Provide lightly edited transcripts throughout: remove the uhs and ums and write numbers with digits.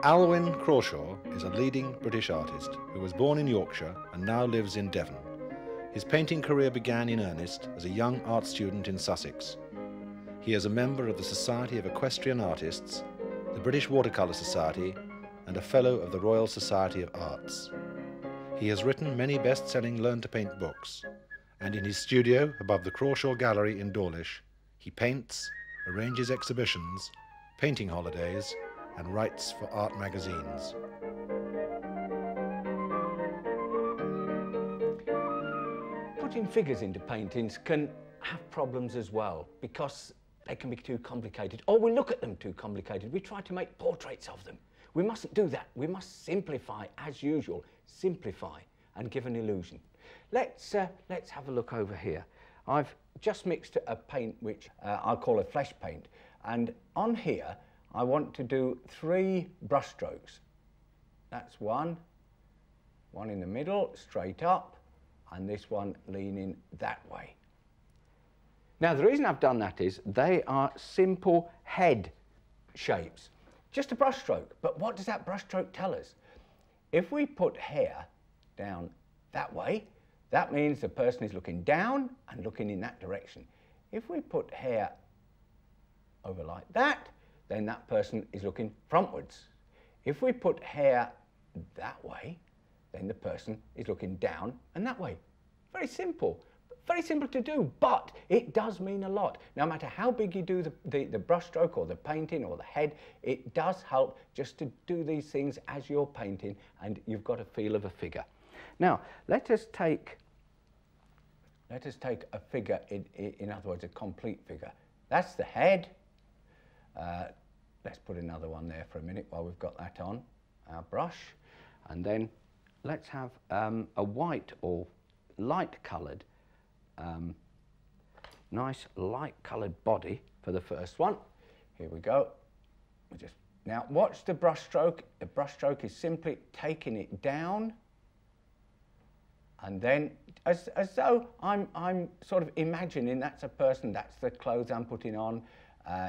Alwyn Crawshaw is a leading British artist who was born in Yorkshire and now lives in Devon. His painting career began in earnest as a young art student in Sussex. He is a member of the Society of Equestrian Artists, the British Watercolour Society, and a Fellow of the Royal Society of Arts. He has written many best-selling learn-to-paint books, and in his studio above the Crawshaw Gallery in Dawlish, he paints, arranges exhibitions, painting holidays, and writes for art magazines. Putting figures into paintings can have problems as well because they can be too complicated, or we look at them too complicated. We try to make portraits of them. We mustn't do that. We must simplify, as usual, simplify and give an illusion. Let's have a look over here. I've just mixed a paint which I'll call a flesh paint, and on here I want to do 3 brush strokes. That's one in the middle, straight up, and this one leaning that way. Now the reason I've done that is they are simple head shapes, just a brush stroke. But what does that brush stroke tell us? If we put hair down that way, that means the person is looking down and looking in that direction. If we put hair over like that, then that person is looking frontwards. If we put hair that way, then the person is looking down and that way. Very simple to do, but it does mean a lot. No matter how big you do the brush stroke or the painting or the head, it does help just to do these things as you're painting and you've got a feel of a figure. Now, let us take a figure, in other words, a complete figure. That's the head. Let's put another one there for a minute while we've got that on, our brush. And then let's have a white or light-coloured, nice light-coloured body for the first one. Here we go. Now watch the brush stroke. The brush stroke is simply taking it down, and then as though I'm sort of imagining that's a person, that's the clothes I'm putting on.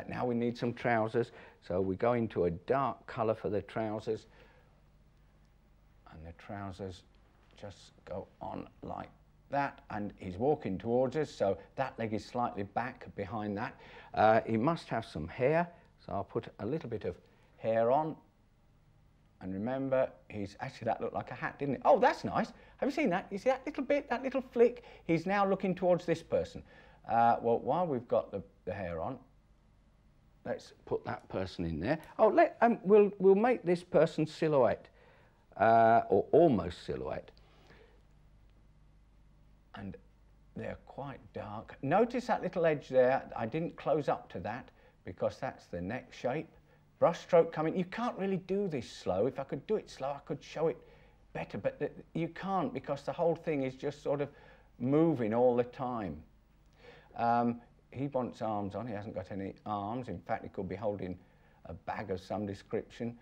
Now we need some trousers, so we go into a dark colour for the trousers, and the trousers just go on like that, and he's walking towards us, so that leg is slightly back behind that. He must have some hair, so I'll put a little bit of hair on. And remember, actually that looked like a hat, didn't it? Oh, that's nice. Have you seen that? You see that little bit, that little flick? He's now looking towards this person. Well, while we've got the hair on, let's put that person in there. Oh, we'll make this person silhouette, or almost silhouette. And they're quite dark. Notice that little edge there. I didn't close up to that because that's the neck shape. Brush stroke coming. You can't really do this slow. If I could do it slow, I could show it better, but you can't because the whole thing is just sort of moving all the time. He wants arms on. He hasn't got any arms. In fact, he could be holding a bag of some description.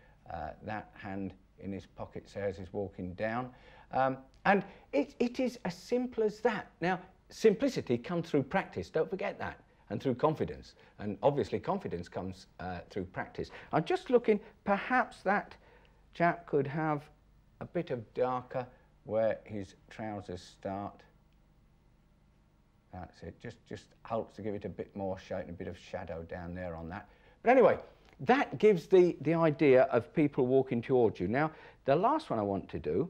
That hand in his pocket says he's walking down. And it is as simple as that. Now, simplicity comes through practice. Don't forget that. And through confidence. And obviously confidence comes through practice. I'm just looking, perhaps that chap could have a bit of darker where his trousers start. That's it. Just helps to give it a bit more shape and a bit of shadow down there on that. But anyway, that gives the idea of people walking towards you. Now, the last one I want to do,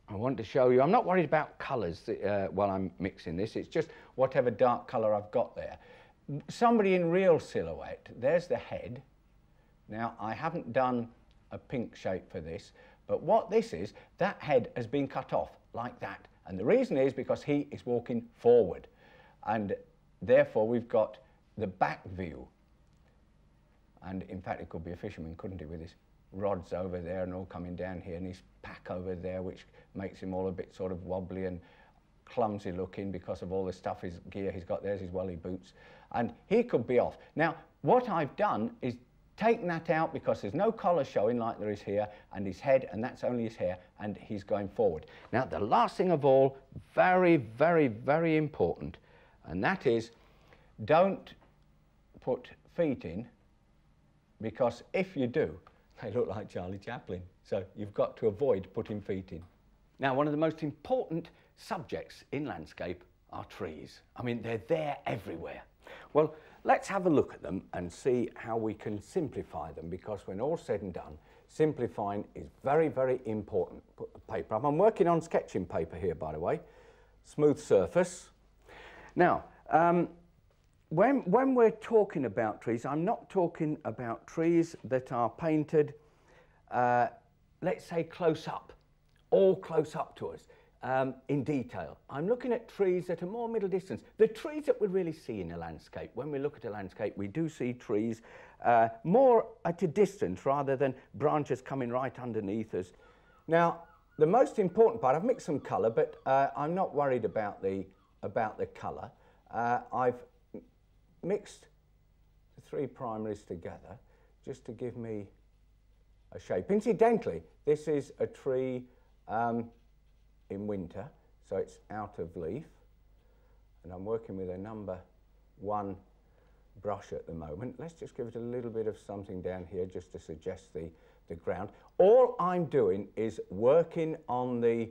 I want to show you, I'm not worried about colours while I'm mixing this, it's just whatever dark colour I've got there. Somebody in real silhouette, there's the head. Now, I haven't done a pink shape for this, but what this is, that head has been cut off like that. And the reason is because he is walking forward. And therefore, we've got the back view. And in fact, it could be a fisherman, couldn't he, with his rods over there and all coming down here, and his pack over there, which makes him all a bit sort of wobbly and clumsy looking because of all the stuff, his gear he's got. There's his welly boots, and he could be off. Now, what I've done is taken that out because there's no collar showing like there is here, and his head, and that's only his hair, and he's going forward. Now, the last thing of all, very, very, very important, and that is don't put feet in, because if you do, they look like Charlie Chaplin. So you've got to avoid putting feet in. Now, one of the most important subjects in landscape are trees. I mean, they're there everywhere. Well, let's have a look at them and see how we can simplify them, because when all's said and done, simplifying is very, very important. Put the paper up. I'm working on sketching paper here, by the way. Smooth surface. Now, when we're talking about trees, I'm not talking about trees that are painted, let's say close up, all close up to us, in detail. I'm looking at trees that are more middle distance. The trees that we really see in a landscape, when we look at a landscape, we do see trees more at a distance rather than branches coming right underneath us. Now, the most important part, I've mixed some colour, but I'm not worried about the colour. I've mixed the three primaries together just to give me a shape. Incidentally, this is a tree in winter, so it's out of leaf, and I'm working with a number 1 brush at the moment. Let's just give it a little bit of something down here just to suggest the ground. All I'm doing is working on the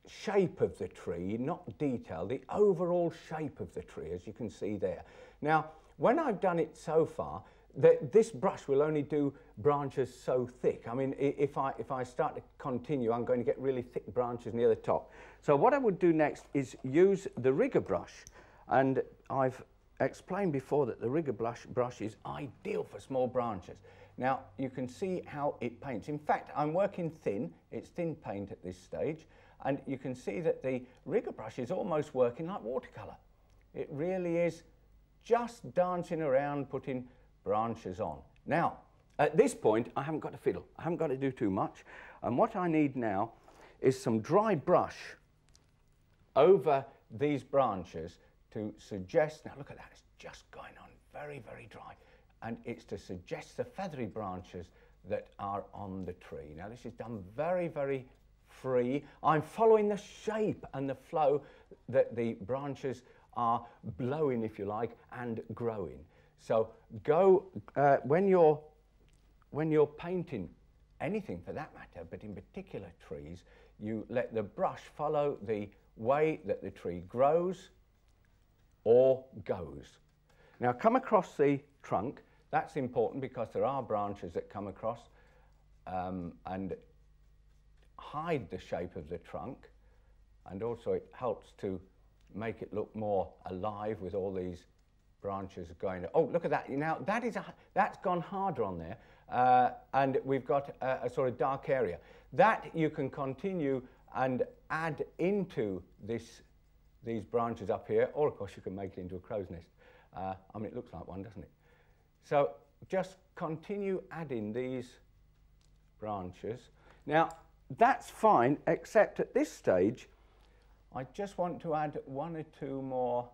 shape of the tree, not detail, the overall shape of the tree, as you can see there. Now, when I've done it so far, this brush will only do branches so thick. I mean, if I start to continue, I'm going to get really thick branches near the top. So what I would do next is use the rigger brush, and I've explained before that the rigger brush is ideal for small branches. Now, you can see how it paints. In fact, I'm working thin. It's thin paint at this stage, and you can see that the rigger brush is almost working like watercolour. It really is just dancing around, putting branches on. Now, at this point, I haven't got to fiddle. I haven't got to do too much. And what I need now is some dry brush over these branches to suggest, now look at that, it's just going on very, very dry. And it's to suggest the feathery branches that are on the tree. Now, this is done very, very free. I'm following the shape and the flow that the branches are blowing, if you like, and growing. So go, when you're painting anything for that matter, but in particular trees, you let the brush follow the way that the tree grows or goes. Now come across the trunk. That's important because there are branches that come across and hide the shape of the trunk, and also it helps to make it look more alive with all these branches going. Oh, look at that. Now that's gone harder on there, and we've got a sort of dark area. That you can continue and add into these branches up here, or of course you can make it into a crow's nest. I mean, it looks like one, doesn't it? So just continue adding these branches. Now that's fine, except at this stage I just want to add 1 or 2 more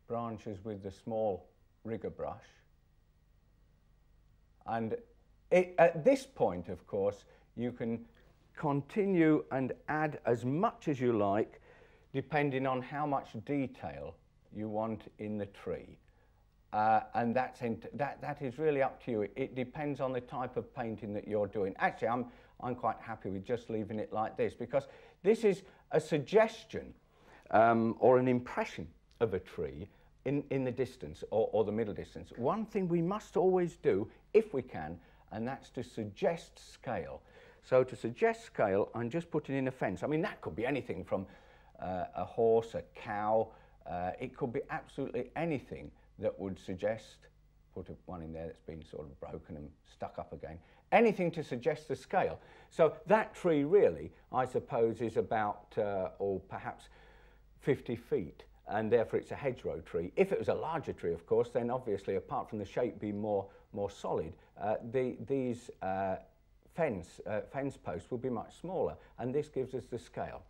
branches with the small rigger brush. And at this point, of course, you can continue and add as much as you like, depending on how much detail you want in the tree. And that is really up to you. It depends on the type of painting that you're doing. Actually, I'm quite happy with just leaving it like this, because this is a suggestion or an impression of a tree in the distance or the middle distance. One thing we must always do, if we can, and that's to suggest scale. So to suggest scale, I'm just putting in a fence. I mean, that could be anything from a horse, a cow. It could be absolutely anything that would suggest, put one in there that's been sort of broken and stuck up again, anything to suggest the scale. So that tree really, I suppose, is about, or perhaps 50 feet, and therefore it's a hedgerow tree. If it was a larger tree, of course, then obviously, apart from the shape being more solid, these fence posts will be much smaller, and this gives us the scale.